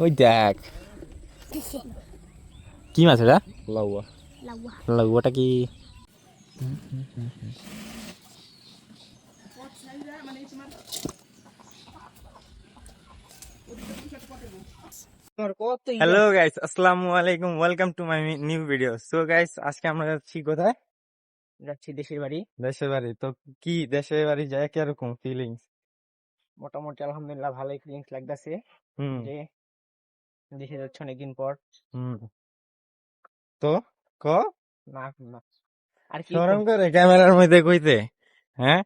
ওই দেখ কি মাছ এটা? লাউয়া। লাউয়াটা কি? হ্যালো গাইস, আসসালামু আলাইকুম, welcome to my new video. So guys, আজকে আমরা যাচ্ছি কোথায়? যাচ্ছি দেশের বাড়ি। দেশের বাড়ি। তো কি দেশের বাড়ি যায় কিরকম ফিলিংস? মোটামুটি আলহামদুলিল্লাহ ভালোই ফিলিংস লাগতেছে হুম যে দেশে যাচ্ছে অনেকদিন পর। হুম। তো ক না না আর কি শরম করে ক্যামেরার মধ্যে কইতে, হ্যাঁ?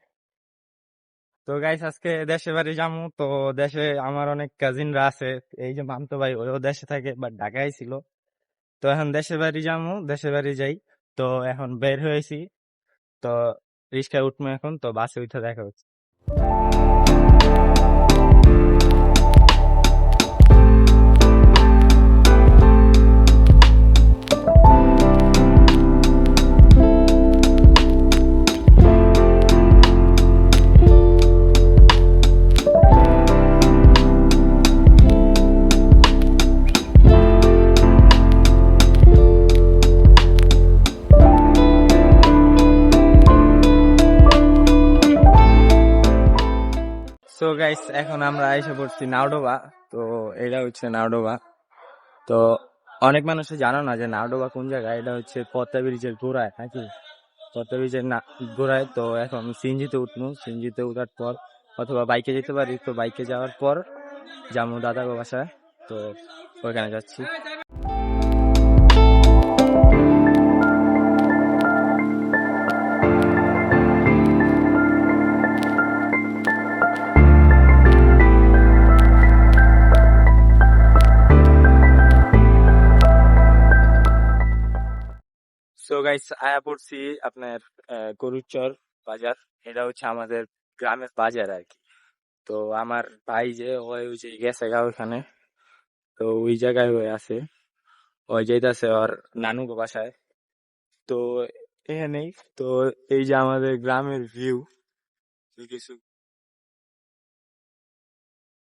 তো গাইস, আজকে দেশের বাড়ি যাবো। তো দেশে আমার অনেক কাজিনরা আছে, এই যে মামতো ভাই, ওইও দেশে থাকে বাট ঢাকায় ছিল। তো এখন দেশের বাড়ি যাবো, দেশের বাড়ি যাই। তো এখন বের হয়েছি, তো রিক্সায় উঠবো এখন, তো বাসে উঠে দেখা হচ্ছে। সো গাইস, এখন আমরা এসে পড়ছি নাওডোবা। তো এটা হচ্ছে নাওডোবা। তো অনেক মানুষই জানো না যে নাওডোবা কোন জায়গায়। এটা হচ্ছে পদ্মা ব্রিজের গোড়ায়, নাকি পদ্মা ব্রিজের গোড়ায়। তো এখন সিএনজিতে উঠবো, সিএনজিতে উঠার পর অথবা বাইকে যেতে পারি। তো বাইকে যাওয়ার পর যাবো দাদা গো বাসায়, তো ওইখানে যাচ্ছি। সো গাইস, আয়া পড়ছি আপনার গরুচর বাজার। এটা হচ্ছে আমাদের গ্রামের বাজার আর কি। তো আমার ভাই যে ওই যে গেছে গা ওইখানে, তো ওই জায়গায় হয়ে আছে, ওই যাইতাছে ওর নানু গো বাসায়। তো এখানেই তো এই যে আমাদের গ্রামের ভিউ কিছু।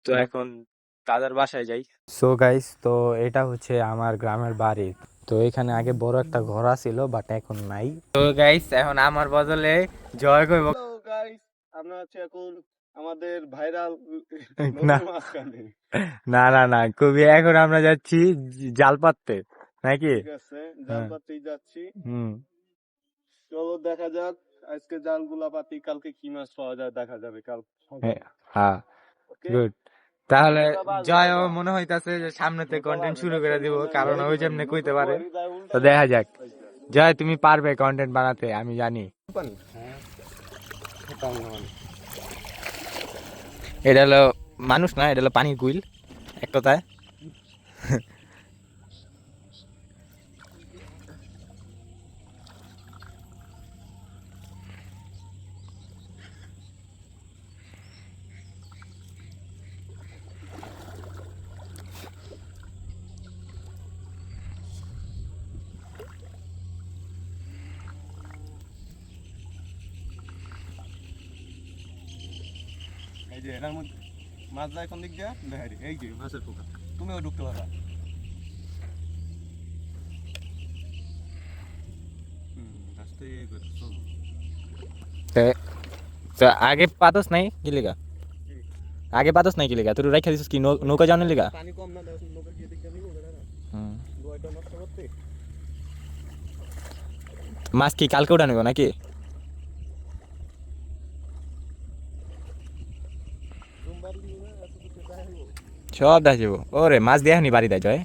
তো এখন দাদার বাসায় যাই। সো গাইস, তো এটা হচ্ছে আমার গ্রামের বাড়ি। তো এখানে আগে বড় একটা ঘর ছিল, বাট এখন নাই। তো গাইস, এখন আমার বদলে জয় কইব। হ্যালো গাইস, আমরা হচ্ছে এখন আমাদের ভাইরাল না নদীর মাঝখানে। না না না, কবি এখন আমরা যাচ্ছি জাল পাততে, নাকি? ঠিক আছে, জাল হ্যাঁ। পাততেই যাচ্ছি। হুম। চলো দেখা যাক আজকে জালগুলা পাতি, কালকে কি মাছ পাওয়া যায় দেখা যাবে কাল সকালে। হ্যাঁ, ওকে, গুড। তাহলে কয়টা বাজে জয় বাবা? মনে হইতাছে যে সামনেতে নটা কন্টেন্ট বাজে, শুরু করে দেখছেন দিব, মনে হয় কারণ এই ওই যে যেমনি কইতে নতুন পারে। বই যায় তো উল্টা দেখা যাক, পাইছে। জয় তুমি পারবে কন্টেন্ট বানাতে, আমি জানি। পানি হ্যাঁ, খেতাম না মানে। এটা হলো মানুষ না, এটা হলো পানির কুইল, এক কথায়। এই যে এটার মধ্যে মাছ যায় কোন দিক দিয়ে দেখা রে, এই যে মাছের পোকা, তুমিও ঢুকতে পারবা। আস্তে করে চলো। তো- তো আগে পাতস নাই কি লিগা? আগে পাতস নাই কি লিগা? তুই রাইখা দিছিস কি নৌকা যাওয়ার লিগা? পানি কম না, দেখো নৌকা দিয়ে দিক দিয়ে নিবো বেটা না, হুম। দুইটা নষ্ট করতে। মাছ কি কালকে উঠা নিব নাকি? সোমবার দিন না এত কিছু দেখা হইবো। সব দেখা যাবো। ওরে মাছ দিয়ে নি বাড়ি দেয় জয়।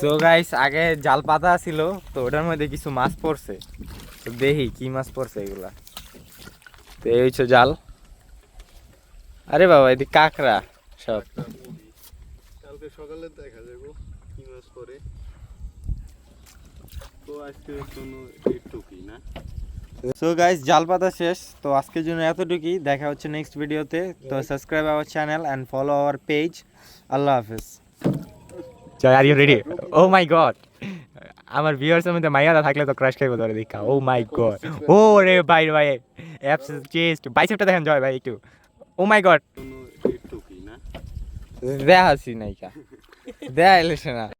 তো গাইস, আগে জাল পাতা ছিল, তো ওটার মধ্যে কিছু মাছ পড়ছে। তো দেখি কি মাছ পড়ছে এগুলা। তো এই হচ্ছে জাল। আরে বাবা, এদিকে কাঁকড়া সব। কালকে সকালে দেখা যাবো কি মাছ পরে। তো আজকের জন্য এইটুকুই না। সো গাইস, জাল পাতা শেষ। তো আজকের জন্য এতটুকুই, দেখা হচ্ছে নেক্সট ভিডিওতে। তো subscribe our channel and follow our page. আল্লাহ হাফেজ। Joy, are you ready? Oh my god, আমার ভিউয়ার্সের মধ্যে মাইয়ারা থাকলে তো ক্রাশ খাইবো ধরে দেখা। ও মাই গড, ও রে ভাই ভাই, অ্যাপস চেস্ট বাইসেপটা দেখেন জয় ভাই একটু ও মাই গড একটু কি না দেখা আছি নাইকা দেখা এলেছে না